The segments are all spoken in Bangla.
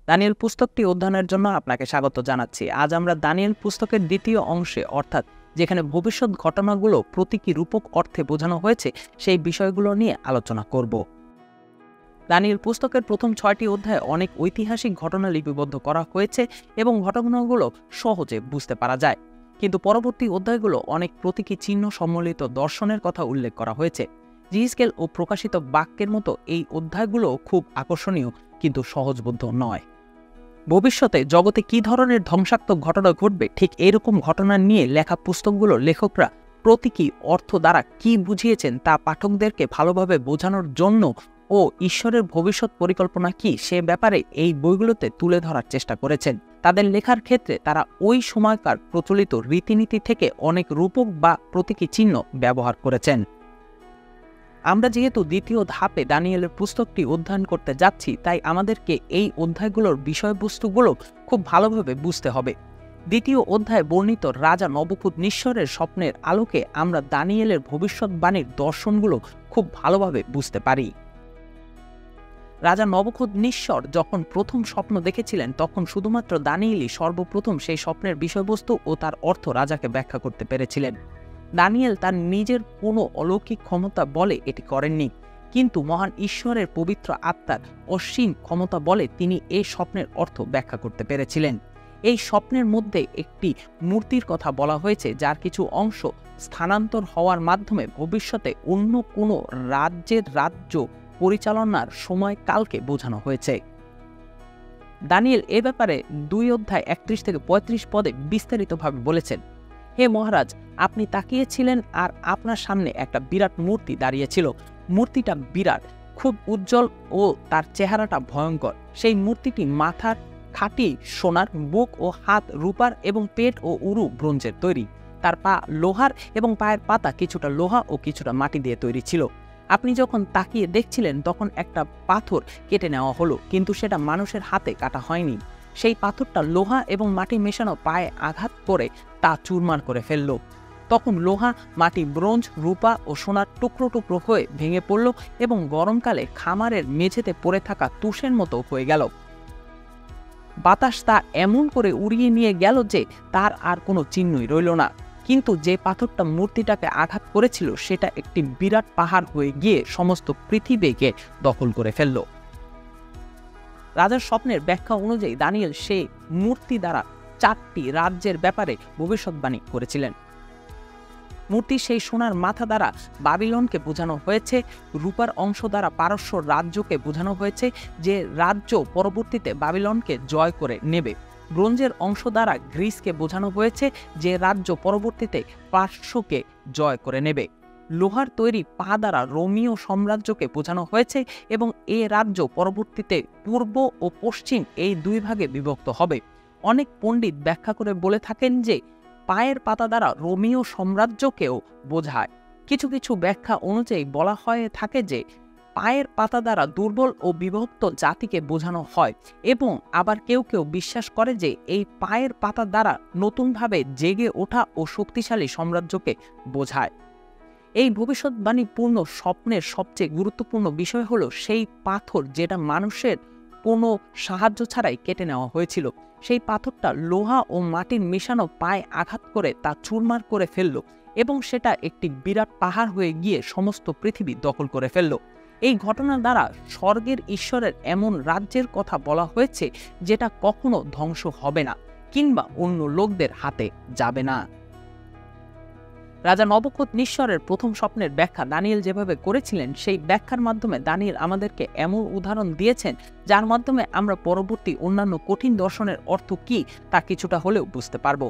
দানিয়েল পুস্তকটি অধ্যয়নের জন্য আপনাকে স্বাগত জানাচ্ছি। আজ আমরা দানিয়েল পুস্তকের দ্বিতীয় অংশে, অর্থাৎ যেখানে ভবিষ্যৎ ঘটনাগুলো প্রতীকী রূপক অর্থে বোঝানো হয়েছে, সেই বিষয়গুলো নিয়ে আলোচনা করব। দানিয়েল পুস্তকের প্রথম 6টি অধ্যায়ে অনেক ঐতিহাসিক ঘটনা লিপিবদ্ধ করা হয়েছে এবং ঘটনাগুলো সহজে বুঝতে পারা যায়। কিন্তু পরবর্তী অধ্যায়গুলো অনেক প্রতীকী চিহ্ন সম্বলিত দর্শনের কথা উল্লেখ করা হয়েছে। জিহিজকেল ও প্রকাশিত বাক্যের মতো এই অধ্যায়গুলো খুব আকর্ষণীয় কিন্তু সহজবোধ্য নয়। ভবিষ্যতে জগতে কী ধরনের ধ্বংসাত্মক ঘটনা ঘটবে, ঠিক এরকম ঘটনা নিয়ে লেখা পুস্তকগুলো লেখকরা প্রতীকী অর্থ দ্বারা কী বুঝিয়েছেন তা পাঠকদেরকে ভালোভাবে বোঝানোর জন্য ও ঈশ্বরের ভবিষ্যৎ পরিকল্পনা কী সে ব্যাপারে এই বইগুলোতে তুলে ধরার চেষ্টা করেছেন। তাদের লেখার ক্ষেত্রে তারা ওই সময়কার প্রচলিত রীতিনীতি থেকে অনেক রূপক বা প্রতীকী চিহ্ন ব্যবহার করেছেন। আমরা যেহেতু দ্বিতীয় ধাপে দানিয়েলের পুস্তকটি অধ্যয়ন করতে যাচ্ছি, তাই আমাদেরকে এই অধ্যায়গুলোর বিষয়বস্তুগুলো খুব ভালোভাবে বুঝতে হবে। দ্বিতীয় অধ্যায়ে বর্ণিত রাজা নবুকদনেছরের স্বপ্নের আলোকে আমরা দানিয়েলের ভবিষ্যৎবাণীর দর্শনগুলো খুব ভালোভাবে বুঝতে পারি। রাজা নবুকদনেছর যখন প্রথম স্বপ্ন দেখেছিলেন, তখন শুধুমাত্র দানিয়েলই সর্বপ্রথম সেই স্বপ্নের বিষয়বস্তু ও তার অর্থ রাজাকে ব্যাখ্যা করতে পেরেছিলেন। দানিয়েল তার নিজের কোনো অলৌকিক ক্ষমতা বলে এটি করেননি, কিন্তু মহান ঈশ্বরের পবিত্র আত্মার অসীম ক্ষমতা বলে তিনি এই স্বপ্নের অর্থ ব্যাখ্যা করতে পেরেছিলেন। এই স্বপ্নের মধ্যে একটি মূর্তির কথা বলা হয়েছে, যার কিছু অংশ স্থানান্তর হওয়ার মাধ্যমে ভবিষ্যতে অন্য কোনো রাজ্যের রাজ্য পরিচালনার সময়কালকে বোঝানো হয়েছে। দানিয়েল এ ব্যাপারে 2 অধ্যায় 31 থেকে 35 পদে বিস্তারিতভাবে বলেছেন, হে মহারাজ, আপনি তাকিয়েছিলেন আর আপনার সামনে একটা বিরাট মূর্তি দাঁড়িয়েছিল। মূর্তিটা বিরাট, খুব উজ্জ্বল ও তার চেহারাটা ভয়ঙ্কর। সেই মূর্তিটি মাথার খাঁটি সোনার, বুক ও হাত রূপার এবং পেট ও উরু ব্রোঞ্জের তৈরি। তার পা লোহার এবং পায়ের পাতা কিছুটা লোহা ও কিছুটা মাটি দিয়ে তৈরি ছিল। আপনি যখন তাকিয়ে দেখছিলেন, তখন একটা পাথর কেটে নেওয়া হলো, কিন্তু সেটা মানুষের হাতে কাটা হয়নি। সেই পাথরটা লোহা এবং মাটি মেশানো পায়ে আঘাত করে তা চুরমার করে ফেলল। তখন লোহা, মাটি, ব্রোঞ্জ, রূপা ও সোনার টুকরো টুকরো হয়ে ভেঙে পড়ল এবং গরমকালে খামারের মেঝেতে পড়ে থাকা তুষের মতো হয়ে গেল। বাতাস তা এমন করে উড়িয়ে নিয়ে গেল যে তার আর কোনো চিহ্নই রইল না। কিন্তু যে পাথরটা মূর্তিটাকে আঘাত করেছিল, সেটা একটি বিরাট পাহাড় হয়ে গিয়ে সমস্ত পৃথিবীকে দখল করে ফেলল। রাজার স্বপ্নের ব্যাখ্যা অনুযায়ী দানিয়েল সেই মূর্তি দ্বারা 4টি রাজ্যের ব্যাপারে ভবিষ্যৎবাণী করেছিলেন। মূর্তির সেই সোনার মাথা দ্বারা বাবিলনকে বোঝানো হয়েছে, রূপার অংশ দ্বারা পারস্য রাজ্যকে বোঝানো হয়েছে, যে রাজ্য পরবর্তীতে বাবিলনকে জয় করে নেবে। ব্রোঞ্জের অংশ দ্বারা গ্রিসকে বোঝানো হয়েছে, যে রাজ্য পরবর্তীতে পার্শ্বকে জয় করে নেবে। লোহার তৈরি পা দ্বারা রোমীয় সাম্রাজ্যকে বোঝানো হয়েছে এবং এ রাজ্য পরবর্তীতে পূর্ব ও পশ্চিম এই 2 ভাগে বিভক্ত হবে। অনেক পণ্ডিত ব্যাখ্যা করে বলে থাকেন যে পায়ের পাতা দ্বারা রোমীয় সাম্রাজ্যকেও বোঝায়। কিছু কিছু ব্যাখ্যা অনুযায়ী বলা হয়ে থাকে যে পায়ের পাতা দ্বারা দুর্বল ও বিভক্ত জাতিকে বোঝানো হয়, এবং আবার কেউ কেউ বিশ্বাস করে যে এই পায়ের পাতা দ্বারা নতুনভাবে জেগে ওঠা ও শক্তিশালী সাম্রাজ্যকে বোঝায়। এই ভবিষ্যৎবাণীপূর্ণ স্বপ্নের সবচেয়ে গুরুত্বপূর্ণ বিষয় হলো সেই পাথর যেটা মানুষের কোনো সাহায্য ছাড়াই কেটে নেওয়া হয়েছিল। সেই পাথরটা লোহা ও মাটির মেশানো পায়ে আঘাত করে তা চুরমার করে ফেলল এবং সেটা একটি বিরাট পাহাড় হয়ে গিয়ে সমস্ত পৃথিবী দখল করে ফেলল। এই ঘটনা দ্বারা স্বর্গের ঈশ্বরের এমন রাজ্যের কথা বলা হয়েছে যেটা কখনো ধ্বংস হবে না কিংবা অন্য লোকদের হাতে যাবে না। রাজা নবুকদনেছরের প্রথম স্বপ্নের ব্যাখ্যা দানিয়েল যেভাবে করেছিলেন, সেই ব্যাখ্যার মাধ্যমে দানিয়েল আমাদেরকে এমন উদাহরণ দিয়েছেন যার মাধ্যমে আমরা পরবর্তী অন্যান্য কঠিন দর্শনের অর্থ কী তা কিছুটা হলেও বুঝতে পারব।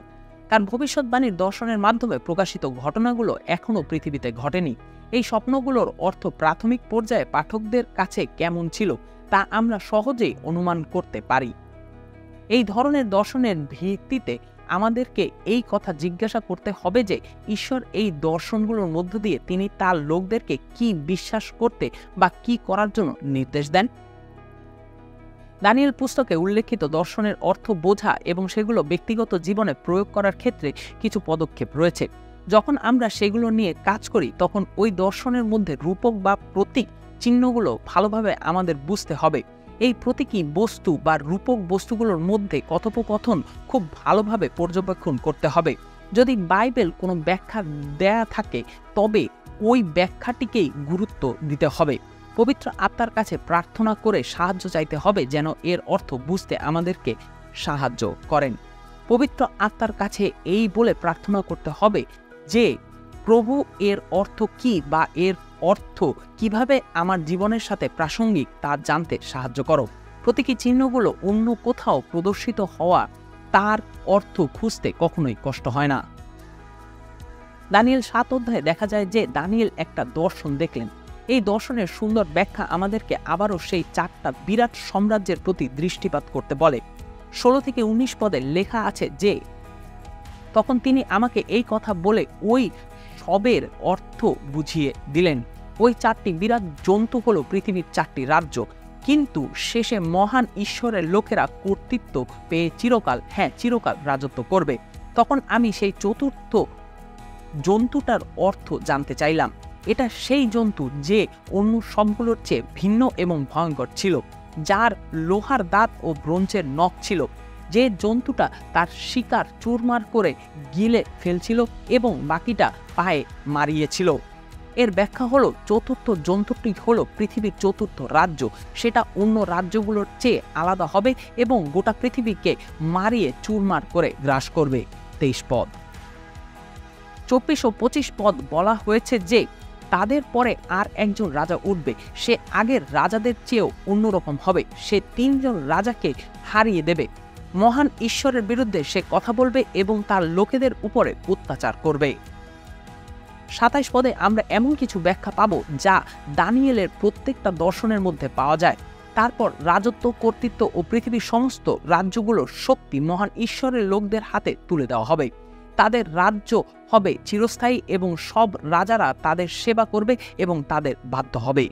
তার ভবিষ্যৎবাণীর দর্শনের মাধ্যমে প্রকাশিত ঘটনাগুলো এখনও পৃথিবীতে ঘটেনি। এই স্বপ্নগুলোর অর্থ প্রাথমিক পর্যায়ে পাঠকদের কাছে কেমন ছিল তা আমরা সহজেই অনুমান করতে পারি। এই ধরনের দর্শনের ভিত্তিতে আমাদেরকে এই কথা জিজ্ঞাসা করতে হবে যে ঈশ্বর এই দর্শনগুলোর মধ্য দিয়ে তিনি তার লোকদেরকে কি বিশ্বাস করতে বা কি করার জন্য নির্দেশ দেন। দানিয়েল পুস্তকে উল্লেখিত দর্শনের অর্থ বোঝা এবং সেগুলো ব্যক্তিগত জীবনে প্রয়োগ করার ক্ষেত্রে কিছু পদক্ষেপ রয়েছে। যখন আমরা সেগুলো নিয়ে কাজ করি, তখন ওই দর্শনের মধ্যে রূপক বা প্রতীক চিহ্নগুলো ভালোভাবে আমাদের বুঝতে হবে। এই প্রতীকী বস্তু বা রূপক বস্তুগুলোর মধ্যে কথোপকথন খুব ভালোভাবে পর্যবেক্ষণ করতে হবে। যদি বাইবেল কোনো ব্যাখ্যা দেয়া থাকে তবে ওই ব্যাখ্যাটিকেই গুরুত্ব দিতে হবে। পবিত্র আত্মার কাছে প্রার্থনা করে সাহায্য চাইতে হবে যেন এর অর্থ বুঝতে আমাদেরকে সাহায্য করেন। পবিত্র আত্মার কাছে এই বলে প্রার্থনা করতে হবে যে প্রভু এর অর্থ কি বা এর অর্থ কিভাবে আমার জীবনের সাথে প্রাসঙ্গিক তা জানতে সাহায্য করো। প্রতীকী চিহ্নগুলো অন্য কোথাও প্রদর্শিত হওয়া তার অর্থ খুঁজতে কখনোই কষ্ট হয় না। দানিয়েল 7 অধ্যায়ে দেখা যায় যে দানিয়েল একটা দর্শন দেখলেন। এই দর্শনের সুন্দর ব্যাখ্যা আমাদেরকে আবারও সেই 4টা বিরাট সাম্রাজ্যের প্রতি দৃষ্টিপাত করতে বলে। 16 থেকে 19 পদে লেখা আছে যে তখন তিনি আমাকে এই কথা বলে ওই সবের অর্থ বুঝিয়ে দিলেন। ওই 4টি বিরাট জন্তু হলো পৃথিবীর 4টি রাজ্য, কিন্তু শেষে মহান ঈশ্বরের লোকেরা কর্তৃত্ব পেয়ে চিরকাল রাজত্ব করবে। তখন আমি সেই চতুর্থ জন্তুটার অর্থ জানতে চাইলাম। এটা সেই জন্তু যে অন্য সবগুলোর চেয়ে ভিন্ন এবং ভয়ঙ্কর ছিল, যার লোহার দাঁত ও ব্রোঞ্জের নখ ছিল। যে জন্তুটা তার শিকার চুরমার করে গিলে ফেলছিল এবং বাকিটা পায়ে মারিয়েছিল। এর ব্যাখ্যা হলো চতুর্থ জন্তুটি হলো পৃথিবীর চতুর্থ রাজ্য। সেটা অন্য রাজ্যগুলোর চেয়ে আলাদা হবে এবং গোটা পৃথিবীকে মারিয়ে চুরমার করে গ্রাস করবে। 23 পদ। 24 ও 25 পদ বলা হয়েছে যে তাদের পরে আর একজন রাজা উঠবে। সে আগের রাজাদের চেয়েও অন্যরকম হবে। সে 3 জন রাজাকে হারিয়ে দেবে। মহান ঈশ্বরের বিরুদ্ধে সে কথা বলবে এবং তার লোকেদের উপরে অত্যাচার করবে। 27 পদে আমরা এমন কিছু ব্যাখ্যা পাবো যা দানিয়েলের প্রত্যেকটা দর্শনের মধ্যে পাওয়া যায়। তারপর রাজত্ব, কর্তৃত্ব ও পৃথিবীর সমস্ত রাজ্যগুলোর শক্তি মহান ঈশ্বরের লোকদের হাতে তুলে দেওয়া হবে। তাদের রাজ্য হবে চিরস্থায়ী এবং সব রাজারা তাদের সেবা করবে এবং তাদের বাধ্য হবে।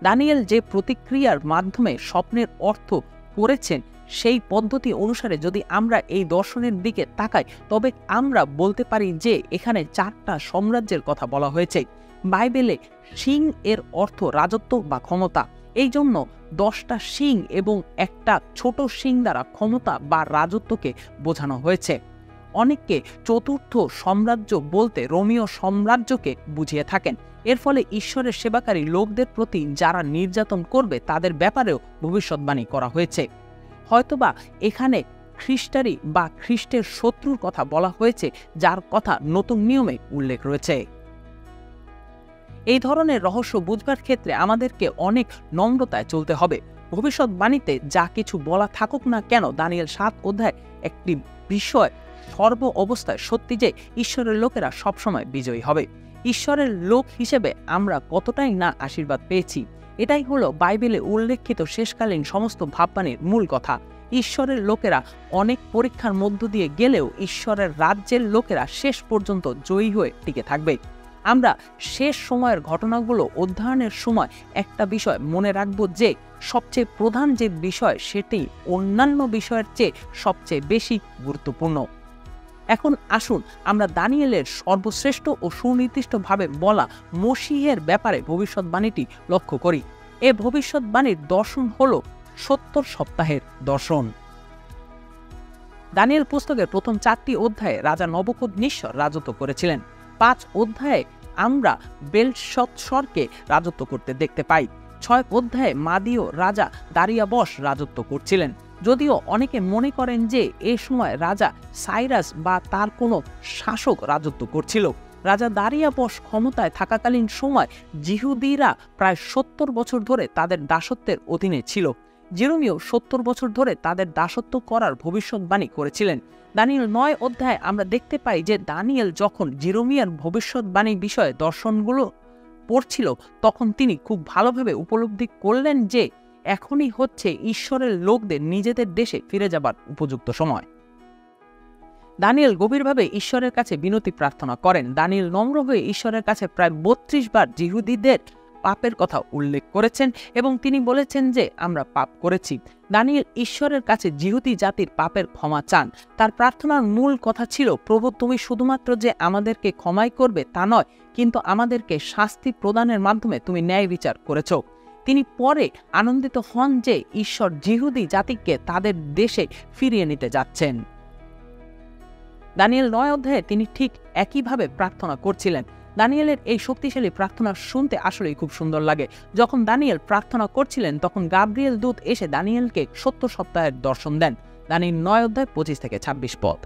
দানিয়েল যে প্রতিক্রিয়ার মাধ্যমে স্বপ্নের অর্থ করেছেন সেই পদ্ধতি অনুসারে যদি আমরা এই দর্শনের দিকে তাকাই তবে আমরা বলতে পারি যে এখানে 4টা সাম্রাজ্যের কথা বলা হয়েছে। বাইবেলে সিং এর অর্থ রাজত্ব বা ক্ষমতা। এই জন্য 10টা সিং এবং একটা ছোট সিং দ্বারা ক্ষমতা বা রাজত্বকে বোঝানো হয়েছে। অনেককে চতুর্থ সাম্রাজ্য বলতে রোমীয় সাম্রাজ্যকে বুঝিয়ে থাকেন। এর ফলে ঈশ্বরের সেবাকারী লোকদের প্রতি যারা নির্যাতন করবে তাদের ব্যাপারেও ভবিষ্যৎবাণী করা হয়েছে। হয়তোবা এখানে খ্রিস্টারি বা খ্রিস্টের শত্রুর কথা বলা হয়েছে, যার কথা নতুন নিয়মে উল্লেখ রয়েছে। এই ধরনের রহস্য বুঝবার ক্ষেত্রে আমাদেরকে অনেক নম্রতায় চলতে হবে। ভবিষ্যৎবাণীতে যা কিছু বলা থাকুক না কেন, দানিয়েল 7 অধ্যায় একটি বিষয় সর্ব অবস্থায় সত্যি যে ঈশ্বরের লোকেরা সবসময় বিজয়ী হবে। ঈশ্বরের লোক হিসেবে আমরা কতটাই না আশীর্বাদ পেয়েছি, এটাই হলো বাইবেলে উল্লেখিত শেষকালীন সমস্ত ভাববাণীর মূল কথা। ঈশ্বরের লোকেরা অনেক পরীক্ষার মধ্য দিয়ে গেলেও ঈশ্বরের রাজ্যের লোকেরা শেষ পর্যন্ত জয়ী হয়ে টিকে থাকবে। আমরা শেষ সময়ের ঘটনাগুলো অধ্যয়নের সময় একটা বিষয় মনে রাখব যে সবচেয়ে প্রধান যে বিষয় সেটি অন্যান্য বিষয়ের চেয়ে সবচেয়ে বেশি গুরুত্বপূর্ণ। এখন আসুন আমরা দানিয়েলের সর্বশ্রেষ্ঠ ও সুনির্দিষ্টভাবে বলা মসিহের ব্যাপারে ভবিষ্যৎবাণীটি লক্ষ্য করি। এ ভবিষ্যৎবাণীর দর্শন হল 70 সপ্তাহের দর্শন। দানিয়েল পুস্তকের প্রথম 4টি অধ্যায়ে রাজা নবুকদনেসর রাজত্ব করেছিলেন। 5 অধ্যায়ে আমরা বেলশৎসরকে রাজত্ব করতে দেখতে পাই। 6 অধ্যায়ে মাদীয় রাজা দারিয়াবশ রাজত্ব করছিলেন। যদিও অনেকে মনে করেন যে এ সময় রাজা সাইরাস বা তার কোনো শাসক রাজত্ব করছিল। রাজা দারিয়াবশ ক্ষমতায় থাকাকালীন সময় জিহুদীরা প্রায় 70 বছর ধরে তাদের দাসত্বের অধীনে ছিল। জেরেমিয়া 70 বছর ধরে তাদের দাসত্ব করার ভবিষ্যৎবাণী করেছিলেন। দানিয়েল 9 অধ্যায়ে আমরা দেখতে পাই যে দানিয়েল যখন জেরেমিয়ার ভবিষ্যৎবাণী বিষয়ে দর্শনগুলো পড়ছিল তখন তিনি খুব ভালোভাবে উপলব্ধি করলেন যে এখনই হচ্ছে ঈশ্বরের লোকদের নিজেদের দেশে ফিরে যাবার উপযুক্ত সময়। দানিয়েল গভীরভাবে ঈশ্বরের কাছে বিনতি প্রার্থনা করেন। দানিয়েল নম্র হয়ে ঈশ্বরের কাছে প্রায় 32 বার জিহুদীদের পাপের কথা উল্লেখ করেছেন এবং তিনি বলেছেন যে আমরা পাপ করেছি। দানিয়েল ঈশ্বরের কাছে জিহুদী জাতির পাপের ক্ষমা চান। তার প্রার্থনার মূল কথা ছিল, প্রভু তুমি শুধুমাত্র যে আমাদেরকে ক্ষমাই করবে তা নয়, কিন্তু আমাদেরকে শাস্তি প্রদানের মাধ্যমে তুমি ন্যায় বিচার করেছ। তিনি পরে আনন্দিত হন যে ঈশ্বর যিহুদি জাতিকে তাদের দেশে ফিরিয়ে নিতে যাচ্ছেন। দানিয়েল 9 অধ্যায়ে তিনি ঠিক একইভাবে প্রার্থনা করছিলেন। দানিয়েলের এই শক্তিশালী প্রার্থনা শুনতে আসলেই খুব সুন্দর লাগে। যখন দানিয়েল প্রার্থনা করছিলেন তখন গাব্রিয়েল দূত এসে দানিয়েলকে 70 সপ্তাহের দর্শন দেন। দানিয়েল 9 অধ্যায় 25-26 পদ।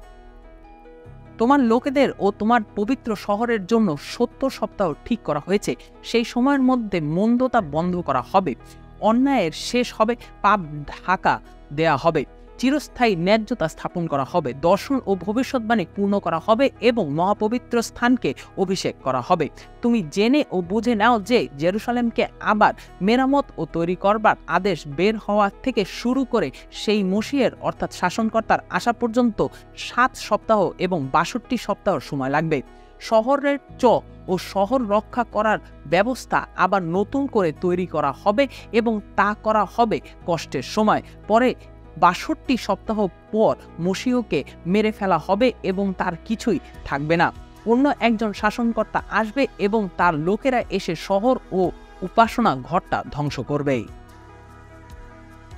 তোমার লোকেদের ও তোমার পবিত্র শহরের জন্য 70 সপ্তাহ ঠিক করা হয়েছে। সেই সময়ের মধ্যে মন্দতা বন্ধ করা হবে, অন্যায়ের শেষ হবে, পাপ ঢাকা দেয়া হবে, চিরস্থায়ী ন্যায্যতা স্থাপন করা হবে, দর্শন ও ভবিষ্যৎবাণী পূর্ণ করা হবে এবং মহাপবিত্র স্থানকে অভিষেক করা হবে। তুমি জেনে ও বুঝে নাও যে জেরুসালেমকে আবার মেরামত ও তৈরি করবার আদেশ বের হওয়া থেকে শুরু করে সেই মসিহের অর্থাৎ শাসনকর্তার আসা পর্যন্ত 7 সপ্তাহ এবং 62 সপ্তাহ সময় লাগবে। শহরের ও শহর রক্ষা করার ব্যবস্থা আবার নতুন করে তৈরি করা হবে এবং তা করা হবে কষ্টের সময়। পরে 62 সপ্তাহ পর মসিহকে মেরে ফেলা হবে এবং তার কিছুই থাকবে না। অন্য একজন শাসনকর্তা আসবে এবং তার লোকেরা এসে শহর ও উপাসনা ঘরটা ধ্বংস করবে।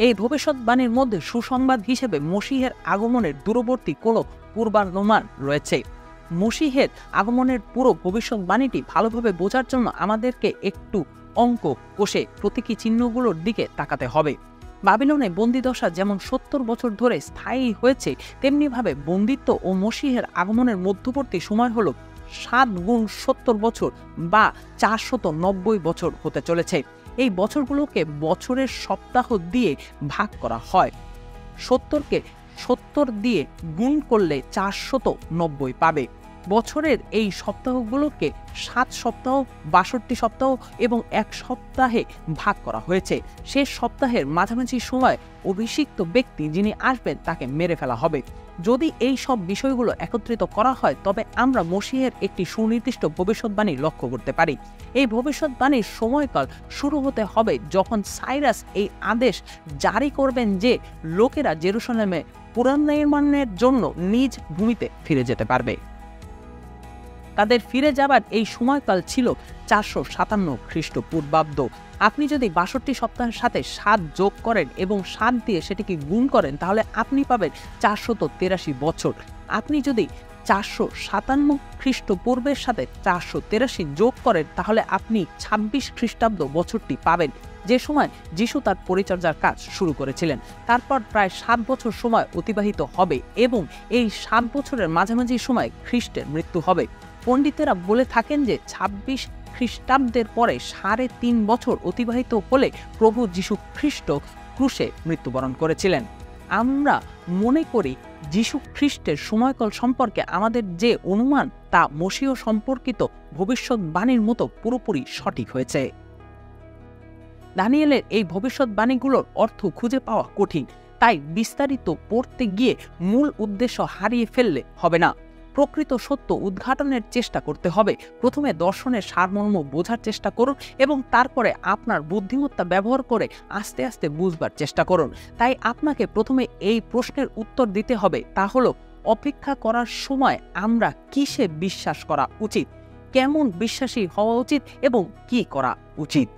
এই ভবিষ্যৎবাণীর মধ্যে সুসংবাদ হিসেবে মসিহের আগমনের দূরবর্তী কোনো পূর্বানুমান রয়েছে। মসিহের আগমনের পুরো ভবিষ্যৎবাণীটি ভালোভাবে বোঝার জন্য আমাদেরকে একটু অঙ্ক কষে প্রতীকী চিহ্নগুলোর দিকে তাকাতে হবে। বাবিলনে বন্দিদশা যেমন 70 বছর ধরে স্থায়ী হয়েছে, তেমনিভাবে বন্দিত্ব ও মসিহের আগমনের মধ্যবর্তী সময় হল 7 গুণ 70 বছর বা 490 বছর হতে চলেছে। এই বছরগুলোকে বছরের সপ্তাহ দিয়ে ভাগ করা হয়। 70কে 70 দিয়ে গুণ করলে 490 পাবে। বছরের এই সপ্তাহগুলোকে 7 সপ্তাহ, 62 সপ্তাহ এবং 1 সপ্তাহে ভাগ করা হয়েছে। শেষ সপ্তাহের মাঝামাঝি সময় অভিষিক্ত ব্যক্তি যিনি আসবেন তাকে মেরে ফেলা হবে। যদি এই সব বিষয়গুলো একত্রিত করা হয় তবে আমরা মসিহের একটি সুনির্দিষ্ট ভবিষ্যৎবাণী লক্ষ্য করতে পারি। এই ভবিষ্যৎবাণীর সময়কাল শুরু হতে হবে যখন সাইরাস এই আদেশ জারি করবেন যে লোকেরা জেরুসালেমে পুনর্নির্মাণের জন্য নিজ ভূমিতে ফিরে যেতে পারবে। তাদের ফিরে যাবার এই সময়কাল ছিল 457 খ্রিস্টপূর্বাব্দ। আপনি যদি 62 সপ্তাহের সাথে 7 যোগ করেন এবং 7 দিয়ে সেটিকে গুণ করেন তাহলে আপনি পাবেন 483 বছর। আপনি যদি 457 খ্রিস্টপূর্বের সাথে 483 যোগ করেন তাহলে আপনি 26 খ্রিস্টাব্দ বছরটি পাবেন, যে সময় যিশু তার পরিচর্যার কাজ শুরু করেছিলেন। তারপর প্রায় 7 বছর সময় অতিবাহিত হবে এবং এই 7 বছরের মাঝামাঝি সময় খ্রিস্টের মৃত্যু হবে। পণ্ডিতেরা বলে থাকেন যে 26 খ্রিস্টাব্দের পরে 3.5 বছর অতিবাহিত হলে প্রভু যীশু খ্রিস্ট ক্রুশে মৃত্যুবরণ করেছিলেন। আমরা মনে করি যীশু খ্রিস্টের সময়কাল সম্পর্কে আমাদের যে অনুমান তা মসীহ সম্পর্কিত ভবিষ্যৎবাণীর মতো পুরোপুরি সঠিক হয়েছে। দানিয়েলের এই ভবিষ্যৎবাণীগুলোর অর্থ খুঁজে পাওয়া কঠিন, তাই বিস্তারিত পড়তে গিয়ে মূল উদ্দেশ্য হারিয়ে ফেললে হবে না। প্রকৃত সত্য উদ্ঘাটনের চেষ্টা করতে হবে। প্রথমে দর্শনের সারমর্ম বোঝার চেষ্টা করুন এবং তারপরে আপনার বুদ্ধিমত্তা ব্যবহার করে আস্তে আস্তে বুঝবার চেষ্টা করুন। তাই আপনাকে প্রথমে এই প্রশ্নের উত্তর দিতে হবে, তা হলো অপেক্ষা করার সময় আমরা কিসে বিশ্বাস করা উচিত, কেমন বিশ্বাসী হওয়া উচিত এবং কি করা উচিত।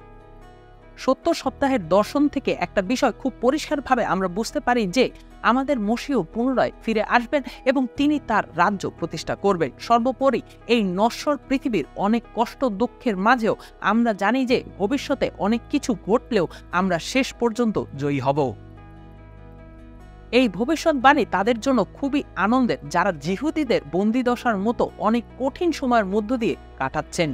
70 সপ্তাহের দর্শন থেকে একটা বিষয় খুব পরিষ্কারভাবে আমরা বুঝতে পারি যে আমাদের মসীহ পুনরায় ফিরে আসবেন এবং তিনি তার রাজ্য প্রতিষ্ঠা করবেন। সর্বোপরি এই নশ্বর পৃথিবীর অনেক কষ্ট দুঃখের মাঝেও আমরা জানি যে ভবিষ্যতে অনেক কিছু ঘটলেও আমরা শেষ পর্যন্ত জয়ী হব। এই ভবিষ্যৎবাণী তাদের জন্য খুবই আনন্দের যারা যিহুদীদের বন্দিদশার মতো অনেক কঠিন সময়ের মধ্য দিয়ে কাটাচ্ছেন।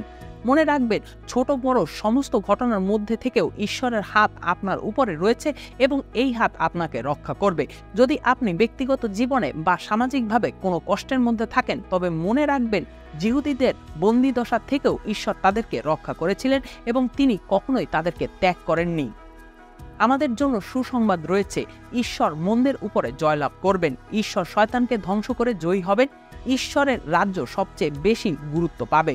মনে রাখবেন, ছোট বড় সমস্ত ঘটনার মধ্যে থেকেও ঈশ্বরের হাত আপনার উপরে রয়েছে এবং এই হাত আপনাকে রক্ষা করবে। যদি আপনি ব্যক্তিগত জীবনে বা সামাজিকভাবে কোনো কষ্টের মধ্যে থাকেন তবে মনে রাখবেন যিহুদীদের বন্দিদশা থেকেও ঈশ্বর তাদেরকে রক্ষা করেছিলেন এবং তিনি কখনোই তাদেরকে ত্যাগ করেননি। আমাদের জন্য সুসংবাদ রয়েছে, ঈশ্বর মন্দের উপরে জয়লাভ করবেন, ঈশ্বর শয়তানকে ধ্বংস করে জয়ী হবেন, ঈশ্বরের রাজ্য সবচেয়ে বেশি গুরুত্ব পাবে,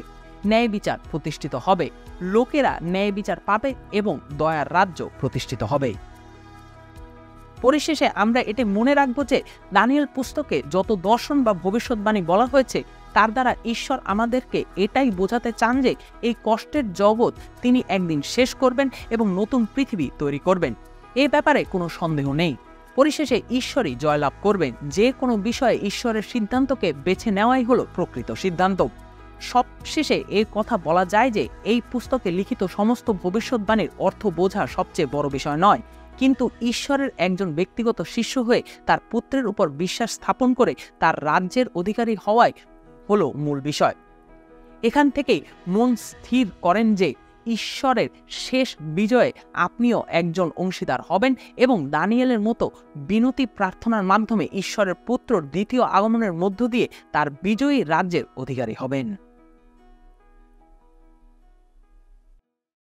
ন্যায় বিচার প্রতিষ্ঠিত হবে, লোকেরা ন্যায় বিচার পাবে এবং দয়ার রাজ্য প্রতিষ্ঠিত হবে। পরিশেষে আমরা এটি মনে রাখবো যে দানিয়েল পুস্তকে যত দর্শন বা ভবিষ্যৎবাণী বলা হয়েছে তার দ্বারা ঈশ্বর আমাদেরকে এটাই বোঝাতে চান যে এই কষ্টের জগৎ তিনি একদিন শেষ করবেন এবং নতুন পৃথিবী তৈরি করবেন। এ ব্যাপারে কোনো সন্দেহ নেই। পরিশেষে ঈশ্বরই জয়লাভ করবেন। যে কোনো বিষয়ে ঈশ্বরের সিদ্ধান্তকে বেছে নেওয়াই হলো প্রকৃত সিদ্ধান্ত। সবশেষে এর কথা বলা যায় যে এই পুস্তকে লিখিত সমস্ত ভবিষ্যৎবাণীর অর্থ বোঝা সবচেয়ে বড় বিষয় নয়, কিন্তু ঈশ্বরের একজন ব্যক্তিগত শিষ্য হয়ে তার পুত্রের উপর বিশ্বাস স্থাপন করে তার রাজ্যের অধিকারী হওয়াই হলো মূল বিষয়। এখান থেকেই মন স্থির করেন যে ঈশ্বরের শেষ বিজয়ে আপনিও একজন অংশীদার হবেন এবং দানিয়েলের মতো বিনতি প্রার্থনার মাধ্যমে ঈশ্বরের পুত্রর দ্বিতীয় আগমনের মধ্য দিয়ে তার বিজয়ী রাজ্যের অধিকারী হবেন।